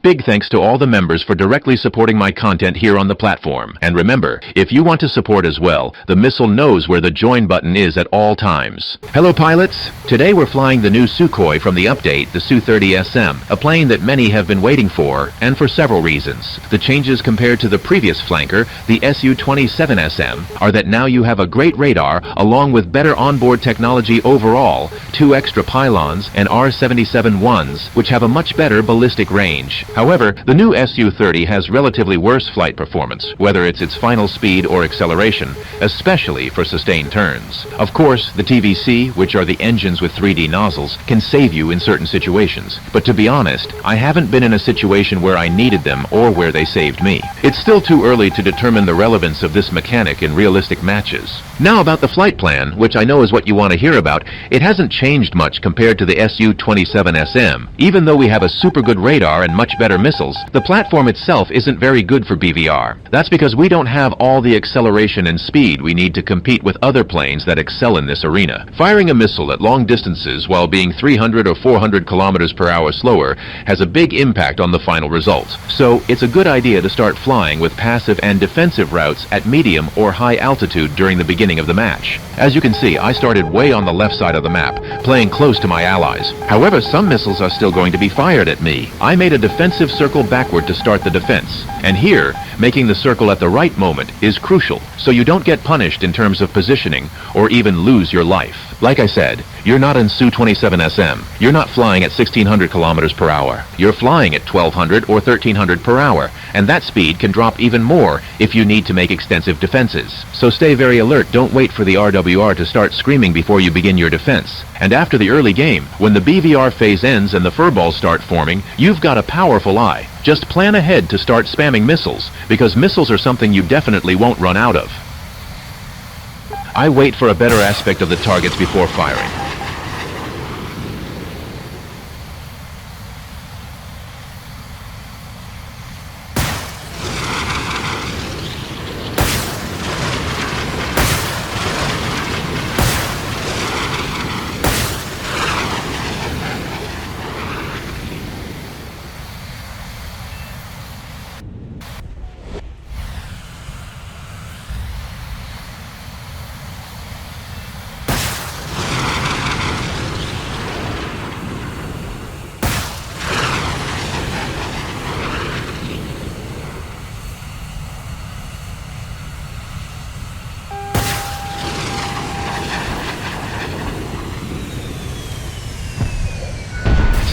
Big thanks to all the members for directly supporting my content here on the platform. And remember, if you want to support as well, the missile knows where the join button is at all times. Hello pilots! Today we're flying the new Sukhoi from the update, the Su-30 SM, a plane that many have been waiting for, and for several reasons. The changes compared to the previous flanker, the Su-27 SM, are that now you have a great radar along with better onboard technology overall, 2 extra pylons, and R-77-1s, which have a much better ballistic range. However, the new Su-30 has relatively worse flight performance, whether it's its final speed or acceleration, especially for sustained turns. Of course, the TVC, which are the engines with 3D nozzles, can save you in certain situations. But to be honest, I haven't been in a situation where I needed them or where they saved me. It's still too early to determine the relevance of this mechanic in realistic matches. Now about the flight plan, which I know is what you want to hear about, it hasn't changed much compared to the Su-27 SM. Even though we have a super good radar and much better missiles, the platform itself isn't very good for BVR. That's because we don't have all the acceleration and speed we need to compete with other planes that excel in this arena. Firing a missile at long distances while being 300 or 400 kilometers per hour slower has a big impact on the final result. So it's a good idea to start flying with passive and defensive routes at medium or high altitude during the beginning of the match. As you can see, I started way on the left side of the map, playing close to my allies. However, some missiles are still going to be fired at me. I made a defensive circle backward to start the defense. And here, making the circle at the right moment is crucial, so you don't get punished in terms of positioning or even lose your life. Like I said, you're not in Su-27 SM. You're not flying at 1600 kilometers per hour. You're flying at 1200 or 1300 per hour, and that speed can drop even more if you need to make extensive defenses. So stay very alert. Don't wait for the RWR to start screaming before you begin your defense. And after the early game, when the BVR phase ends and the furballs start forming, you've got a powerful eye. Just plan ahead to start spamming missiles, because missiles are something you definitely won't run out of. I wait for a better aspect of the targets before firing.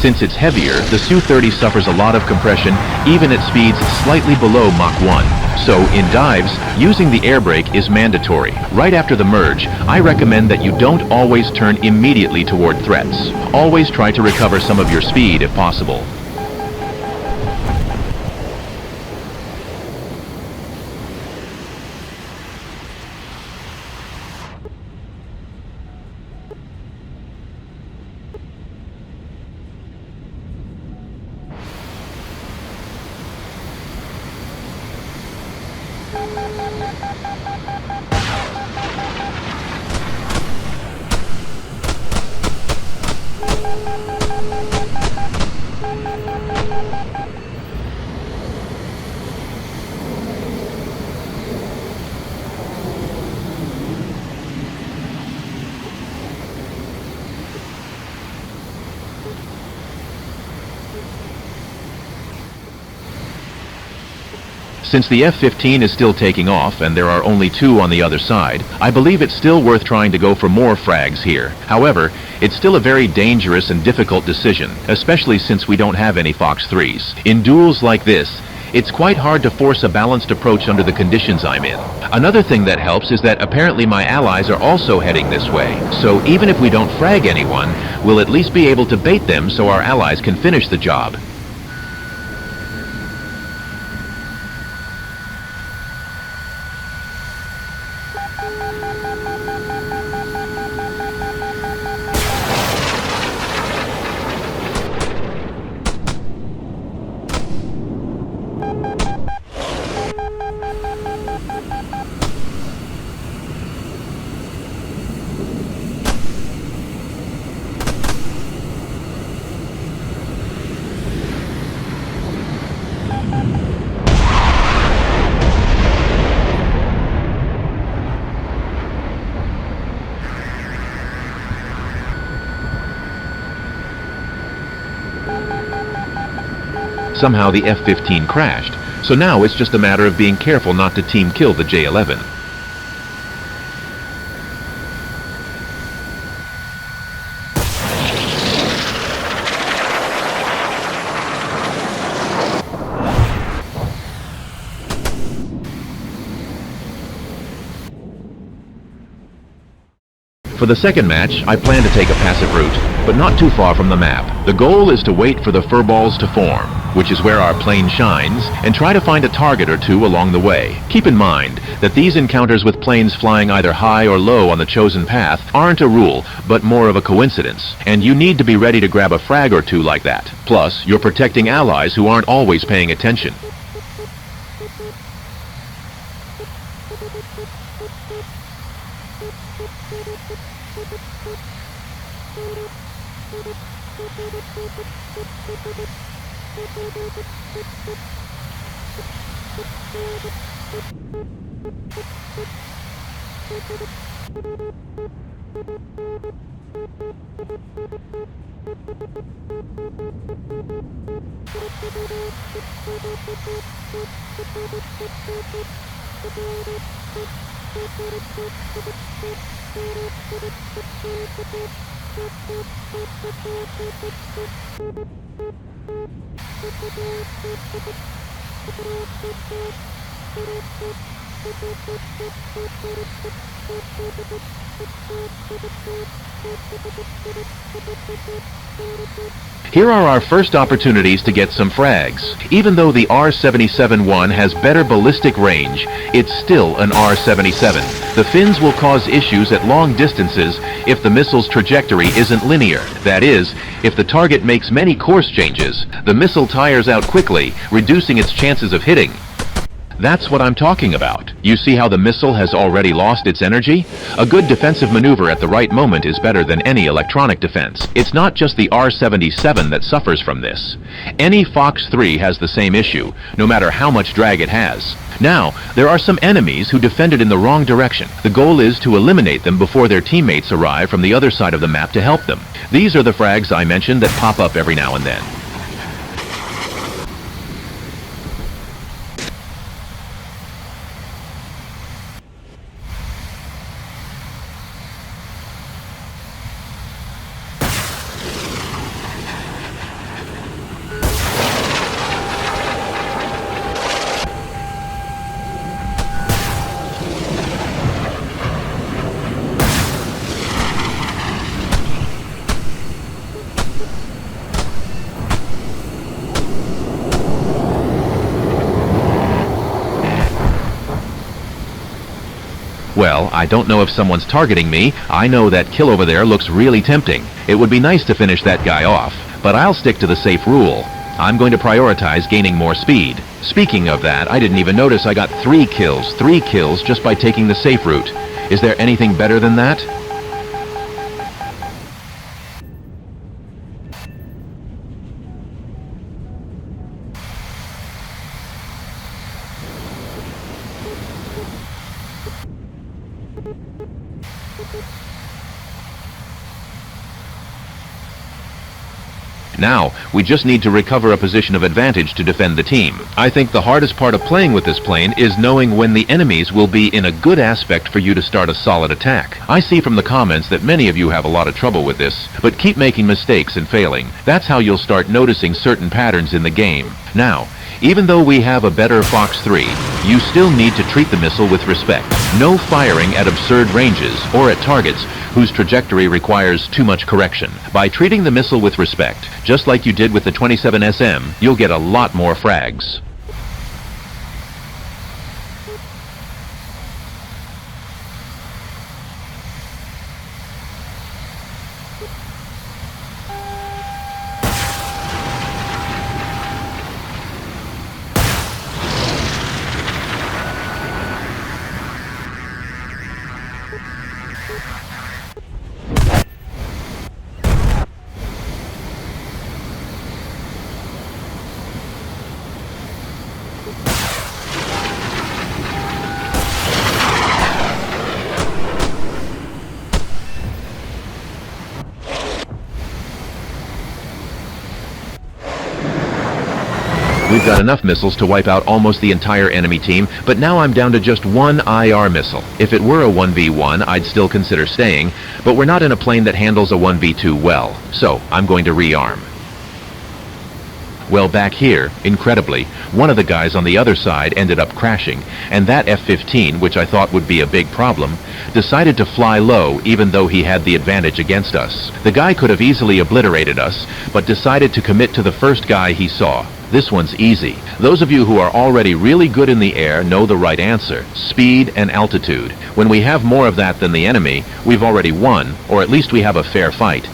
Since it's heavier, the Su-30 suffers a lot of compression even at speeds slightly below Mach 1. So, in dives, using the air brake is mandatory. Right after the merge, I recommend that you don't always turn immediately toward threats. Always try to recover some of your speed if possible. Since the F-15 is still taking off and there are only 2 on the other side, I believe it's still worth trying to go for more frags here. However, it's still a very dangerous and difficult decision, especially since we don't have any Fox 3s. In duels like this, it's quite hard to force a balanced approach under the conditions I'm in. Another thing that helps is that apparently my allies are also heading this way. So even if we don't frag anyone, we'll at least be able to bait them so our allies can finish the job. Somehow the F-15 crashed, so now it's just a matter of being careful not to team kill the J-11. For the second match, I plan to take a passive route, but not too far from the map. The goal is to wait for the furballs to form, which is where our plane shines, and try to find a target or two along the way. Keep in mind that these encounters with planes flying either high or low on the chosen path aren't a rule, but more of a coincidence, and you need to be ready to grab a frag or two like that. Plus, you're protecting allies who aren't always paying attention. Here are our first opportunities to get some frags. Even though the R-77-1 has better ballistic range, it's still an R-77. The fins will cause issues at long distances if the missile's trajectory isn't linear. That is, if the target makes many course changes, the missile tires out quickly, reducing its chances of hitting. That's what I'm talking about. You see how the missile has already lost its energy? A good defensive maneuver at the right moment is better than any electronic defense. It's not just the R-77 that suffers from this. Any Fox 3 has the same issue, no matter how much drag it has. Now, there are some enemies who defended in the wrong direction. The goal is to eliminate them before their teammates arrive from the other side of the map to help them. These are the frags I mentioned that pop up every now and then. Well, I don't know if someone's targeting me. I know that kill over there looks really tempting. It would be nice to finish that guy off, but I'll stick to the safe rule. I'm going to prioritize gaining more speed. Speaking of that, I didn't even notice I got 3 kills just by taking the safe route. Is there anything better than that? Now, we just need to recover a position of advantage to defend the team. I think the hardest part of playing with this plane is knowing when the enemies will be in a good aspect for you to start a solid attack. I see from the comments that many of you have a lot of trouble with this, but keep making mistakes and failing. That's how you'll start noticing certain patterns in the game. Now, even though we have a better Fox 3, you still need to treat the missile with respect. No firing at absurd ranges or at targets whose trajectory requires too much correction. By treating the missile with respect, just like you did with the 27 SM, you'll get a lot more frags. We've got enough missiles to wipe out almost the entire enemy team, but now I'm down to just one IR missile. If it were a 1v1, I'd still consider staying, but we're not in a plane that handles a 1v2 well, so I'm going to rearm. Well, back here, incredibly, one of the guys on the other side ended up crashing, and that F-15, which I thought would be a big problem, decided to fly low even though he had the advantage against us. The guy could have easily obliterated us, but decided to commit to the first guy he saw. This one's easy. Those of you who are already really good in the air know the right answer: speed and altitude. When we have more of that than the enemy, we've already won, or at least we have a fair fight.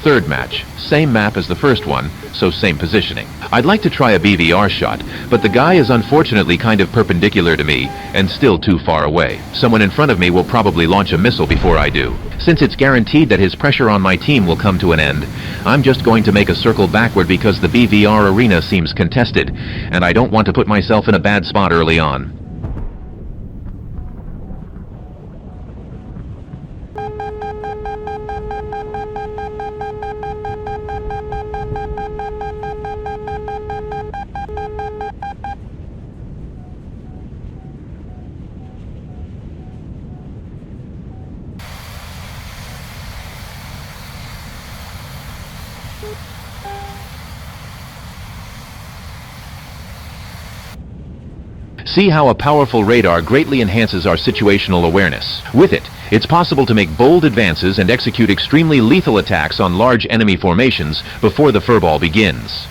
Third match. Same map as the first one, so same positioning. I'd like to try a BVR shot, but the guy is unfortunately kind of perpendicular to me and still too far away. Someone in front of me will probably launch a missile before I do. Since it's guaranteed that his pressure on my team will come to an end, I'm just going to make a circle backward because the BVR arena seems contested, and I don't want to put myself in a bad spot early on. See how a powerful radar greatly enhances our situational awareness. With it, it's possible to make bold advances and execute extremely lethal attacks on large enemy formations before the furball begins.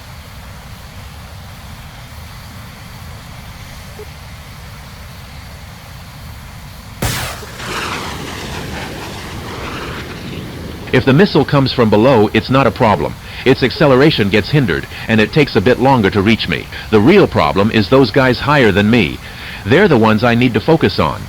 If the missile comes from below, it's not a problem. Its acceleration gets hindered, and it takes a bit longer to reach me. The real problem is those guys higher than me. They're the ones I need to focus on.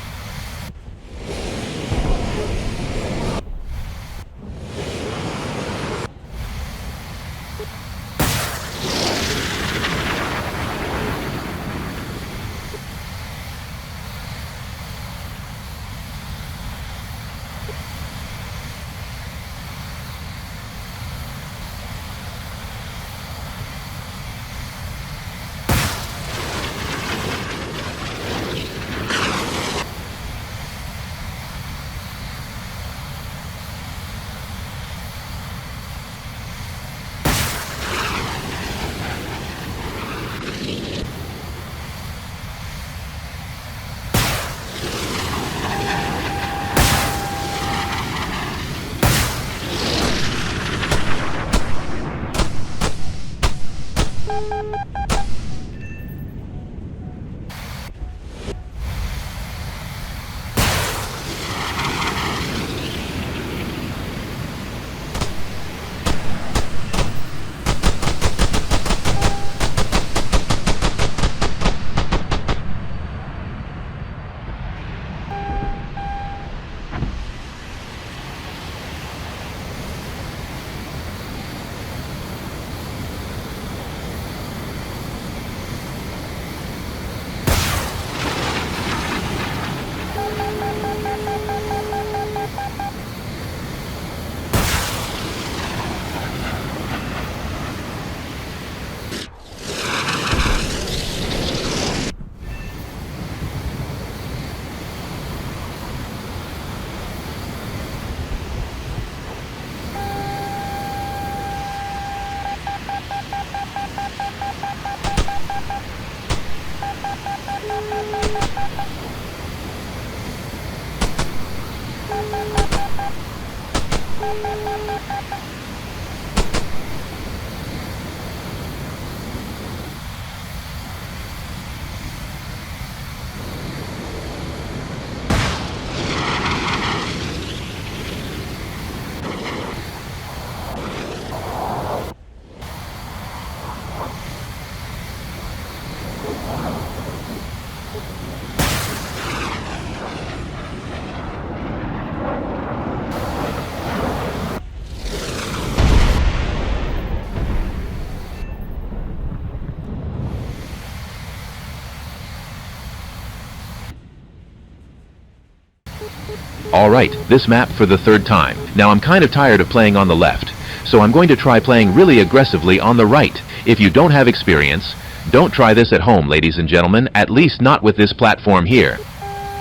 Alright, this map for the third time. Now I'm kind of tired of playing on the left, so I'm going to try playing really aggressively on the right. If you don't have experience, don't try this at home, ladies and gentlemen, at least not with this platform here.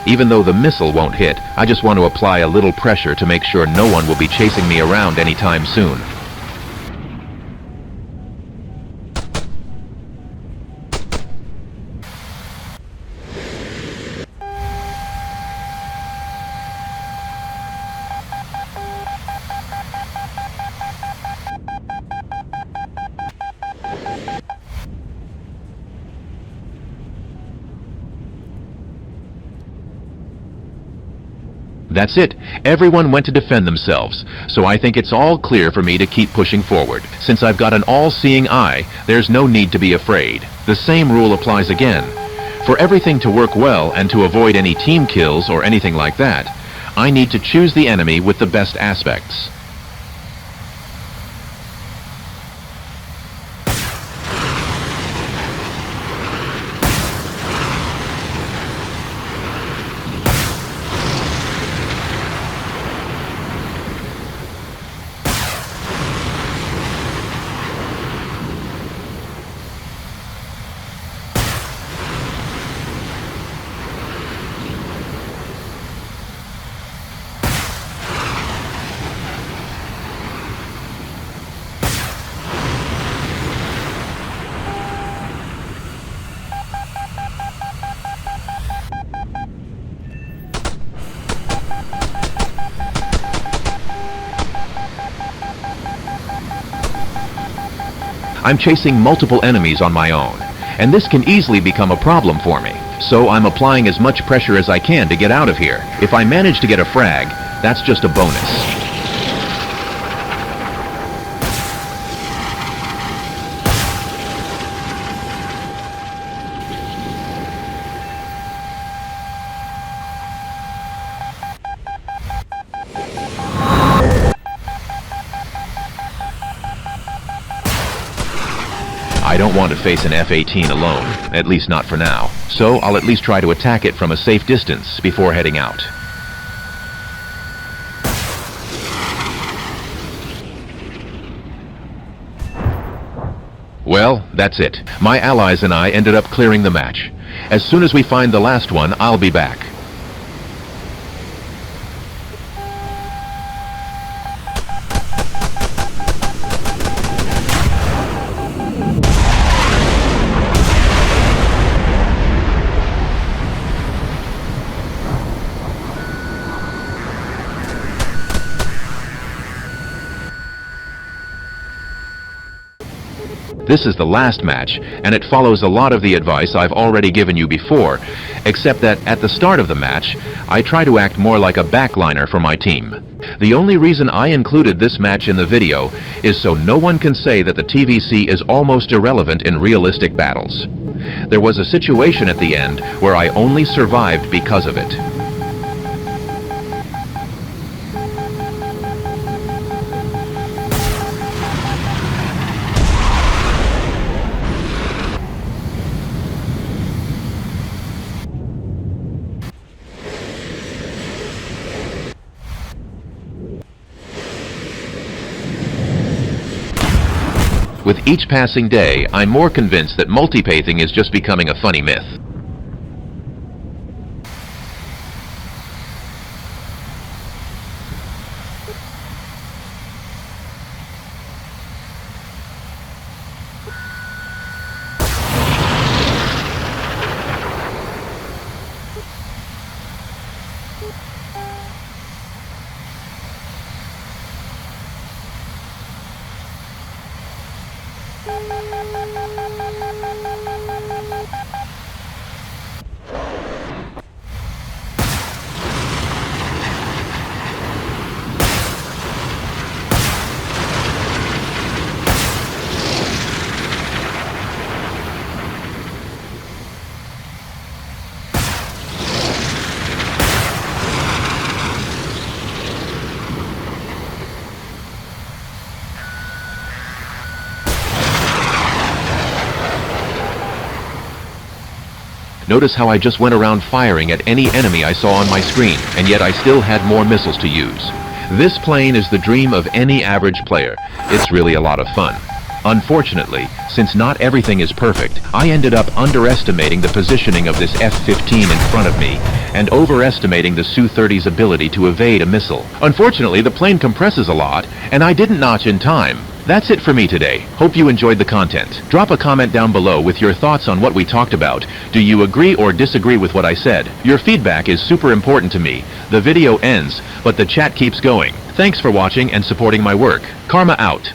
Even though the missile won't hit, I just want to apply a little pressure to make sure no one will be chasing me around anytime soon. That's it. Everyone went to defend themselves, so I think it's all clear for me to keep pushing forward. Since I've got an all-seeing eye, there's no need to be afraid. The same rule applies again. For everything to work well and to avoid any team kills or anything like that, I need to choose the enemy with the best aspects. I'm chasing multiple enemies on my own, and this can easily become a problem for me. So I'm applying as much pressure as I can to get out of here. If I manage to get a frag, that's just a bonus. I don't want to face an F-18 alone, at least not for now, so I'll at least try to attack it from a safe distance before heading out. Well, that's it. My allies and I ended up clearing the match. As soon as we find the last one, I'll be back. This is the last match, and it follows a lot of the advice I've already given you before, except that at the start of the match, I try to act more like a backliner for my team. The only reason I included this match in the video is so no one can say that the TVC is almost irrelevant in realistic battles. There was a situation at the end where I only survived because of it. With each passing day, I'm more convinced that multipathing is just becoming a funny myth. Notice how I just went around firing at any enemy I saw on my screen, and yet I still had more missiles to use. This plane is the dream of any average player. It's really a lot of fun. Unfortunately, since not everything is perfect, I ended up underestimating the positioning of this F-15 in front of me and overestimating the Su-30's ability to evade a missile. Unfortunately, the plane compresses a lot, and I didn't notch in time. That's it for me today. Hope you enjoyed the content. Drop a comment down below with your thoughts on what we talked about. Do you agree or disagree with what I said? Your feedback is super important to me. The video ends, but the chat keeps going. Thanks for watching and supporting my work. Karma out.